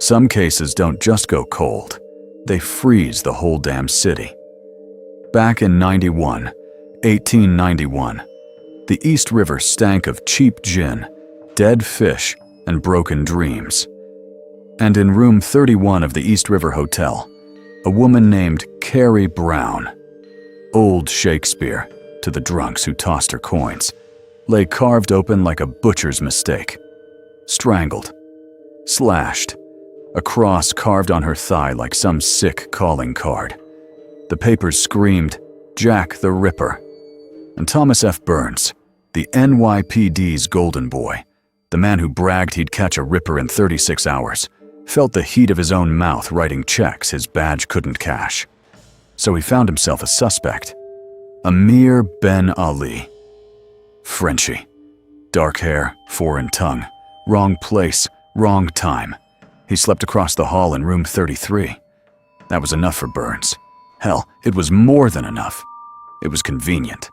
some cases don't just go cold, they freeze the whole damn city. Back in 1891, the East River stank of cheap gin, dead fish, and broken dreams. And in room 31 of the East River Hotel, a woman named Carrie Brown, old Shakespeare to the drunks who tossed her coins, lay carved open like a butcher's mistake. Strangled. Slashed. A cross carved on her thigh like some sick calling card. The papers screamed, "Jack the Ripper." And Thomas F. Byrnes, the NYPD's golden boy, the man who bragged he'd catch a ripper in 36 hours, felt the heat of his own mouth writing checks his badge couldn't cash. So he found himself a suspect. Ameer Ben Ali. Frenchy. Dark hair, foreign tongue. Wrong place, wrong time. He slept across the hall in room 33. That was enough for Byrnes. Hell, it was more than enough. It was convenient.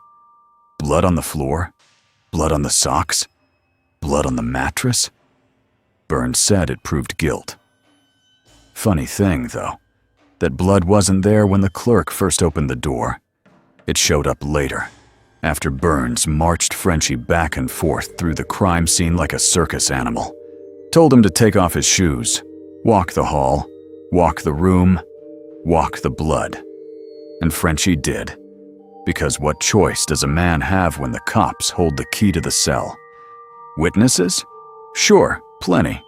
Blood on the floor? Blood on the socks? Blood on the mattress? Byrnes said it proved guilt. Funny thing, though, that blood wasn't there when the clerk first opened the door. It showed up later, after Byrnes marched Frenchy back and forth through the crime scene like a circus animal. Told him to take off his shoes, walk the hall, walk the room, walk the blood. And Frenchy did. Because what choice does a man have when the cops hold the key to the cell? Witnesses? Sure, plenty.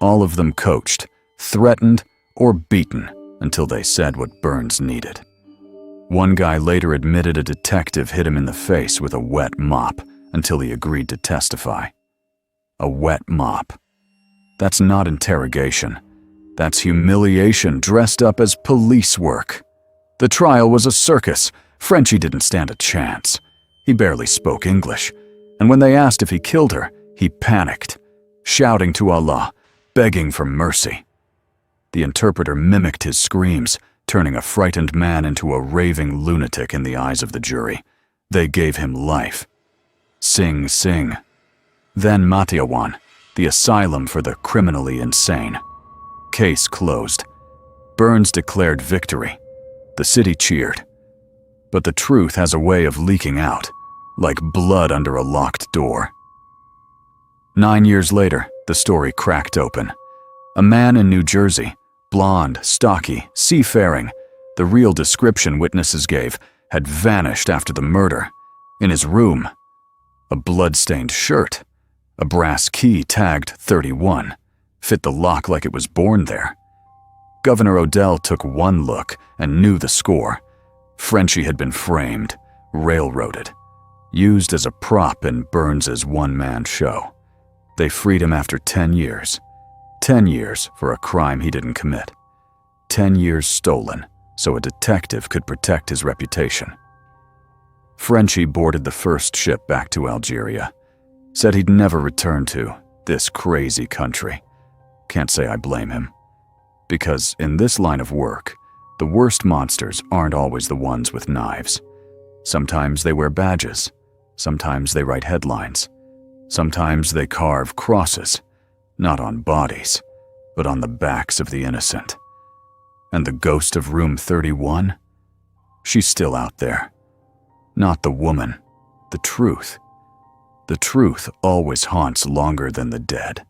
All of them coached, threatened, or beaten until they said what Byrnes needed. One guy later admitted a detective hit him in the face with a wet mop until he agreed to testify. A wet mop. That's not interrogation. That's humiliation dressed up as police work. The trial was a circus. Frenchy didn't stand a chance. He barely spoke English, and when they asked if he killed her, he panicked, shouting to Allah, begging for mercy. The interpreter mimicked his screams, turning a frightened man into a raving lunatic in the eyes of the jury. They gave him life. Sing Sing. Then Matiawan, the asylum for the criminally insane. Case closed. Byrnes declared victory. The city cheered. But the truth has a way of leaking out, like blood under a locked door. 9 years later, the story cracked open. A man in New Jersey, blond, stocky, seafaring, the real description witnesses gave, had vanished after the murder. In his room, a blood-stained shirt, a brass key tagged 31, fit the lock like it was born there. Governor Odell took one look and knew the score. Frenchy had been framed, railroaded, used as a prop in Byrnes's one-man show. They freed him after 10 years. 10 years for a crime he didn't commit. 10 years stolen so a detective could protect his reputation. Frenchy boarded the first ship back to Algeria. Said he'd never return to this crazy country. Can't say I blame him. Because in this line of work, the worst monsters aren't always the ones with knives. Sometimes they wear badges. Sometimes they write headlines. Sometimes they carve crosses, not on bodies, but on the backs of the innocent. And the ghost of room 31? She's still out there. Not the woman, the truth. The truth always haunts longer than the dead.